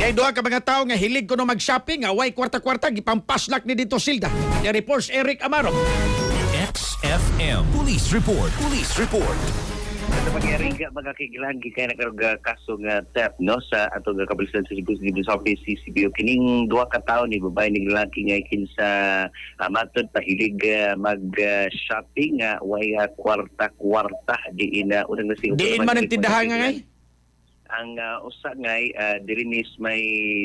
Kay duha ka mga tao nga hilig ko no mag-shopping, nga way kwarta-kwarta gipampaslak ni dito Silda. Ni reports Eric Amaro. XFM Police Report. Police Report. Sa pangyari nga mga kikilan kaya nakarog kaso nga theft no sa atong kapulisan sa Cebu City Office CCBO kining duha ka tawo ni babae ning lalaki nga kinsa matod pahilig mag shopping nga way kwarta diin unang nasing Diin man ang tindahan nga ngay? Ang usa ngay diri nis may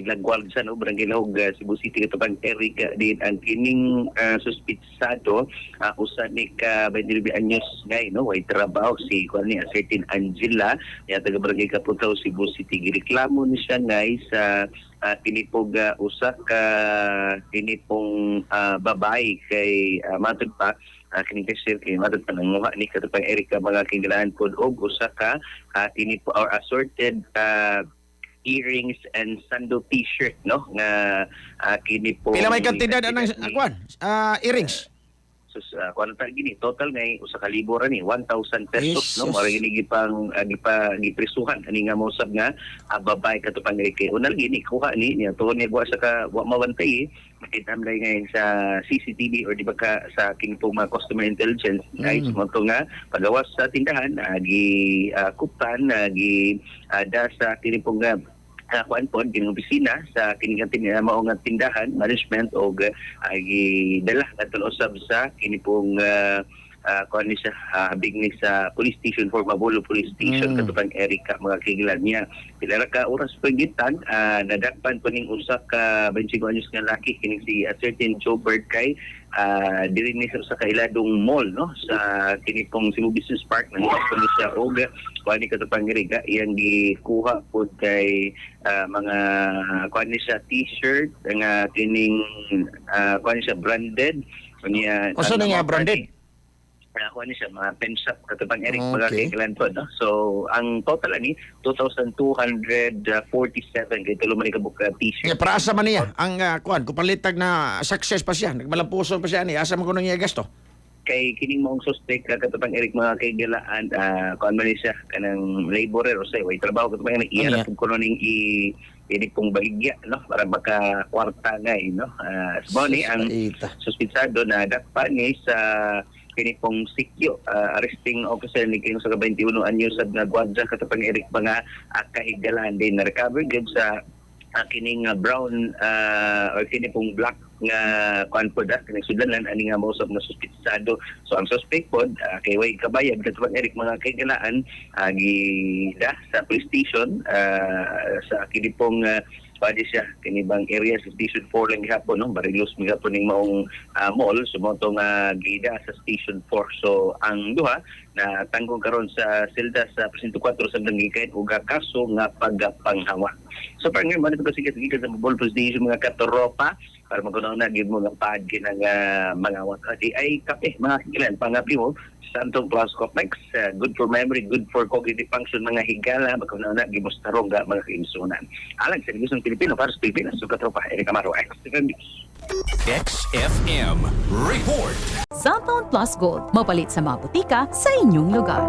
lagwal sa no barangay Lahog Cebu City katubang Eric din ang kining suspitsado usa ni ka 29 anyos ngay no way trabaho si kuan ni certain Angela ya taga barangay Kaputaw Cebu City gireklamo ni siya ngay sa tinipog usa ka tinipong babae kay matod pa kining cashier kay matod pa nanguha ni katupang Eric mga kingalaan pod og usa ka tinipo or assorted earrings and sandal t-shirt no nga kini po Pila may kantidad anang akuan? Earrings. So kuan ta gini total ngay usa ka libo ra ni 1,000 pesos no Jesus. mara gini gipang giprisuhan ani nga mosab nga babay katupang kay unal gini kuha ni niya tuon ni wa sa ka wa mawantay makita man ngay sa CCTV or di ba ka sa kini po mga customer intelligence guys mo to nga pagawas sa tindahan gi kupan gi da sa kini po nga kuan po kining opisina sa kining mao nga tindahan management og gidala kadto usab sa kini pong kuan ni sa habig ni sa police station for Mabolo Police Station katupang Erica mga kigilan niya pila ra ka oras pagitan nadakpan po ning usa ka 25 anyos nga laki kining si certain Jobert kay diri ni sa kailadong mall no sa kini pong Cebu Business Park nang gusto ni siya og kuan ni katupang Erica iyang gikuha pod kay mga kuan ni sa t-shirt nga kining kuan ni siya branded niya Usa na nga branded? kuha ni siya mga pen shop katubang Eric mga Okay. kailan po no so ang total ani 2,247 kay tulo man ikabuk t-shirt Yeah, para asa man niya ang kuan kung palitag na success pa siya, nagmalampuson pa siya ni asa man kuno niya gasto. kay kining mong suspect katubang Eric mga kaigalaan kuan man ni siya kanang laborer o say way trabaho katubang Eric iya Yeah. kung kuno ning ini pong baligya no para maka kwarta ngay no so ni ang Ita. suspitsado na dakpa ni sa kini pong sikyo arresting officer ni kining sa 21 anyos sad nga gwardiya katapang Eric mga kahigalan din na recover gid sa kining brown or kini pong black nga kuan pod kining sudlanan ani nga most of na suspitsado so ang suspect pod kay way kabayad katapang Eric mga kahigalaan gida sa police station sa kini pong pwede siya kinibang area sa Station 4 lang gihapon no Barilos mi gihapon ning maong mall sumoto nga gida sa Station 4 so ang duha na tanggong karon sa selda sa presinto 4 sa Dangikan ug kaso nga pagpanghawa so parang man ito sige sa Mabol Police Station mga katoropa para magkunaw na gid mo nga pad kinang mga awat ay kape mga kilan pangapi mo Santong Plus Complex, good for memory, good for cognitive function, mga higala, magkunaw na gimostarong mga kaimsunan. Alang sa Negosong Pilipino para sa Pilipinas, so katropa, Eric Amaro, XFM News. XFM Report. Santone Plus Gold, mapalit sa mga butika sa inyong lugar.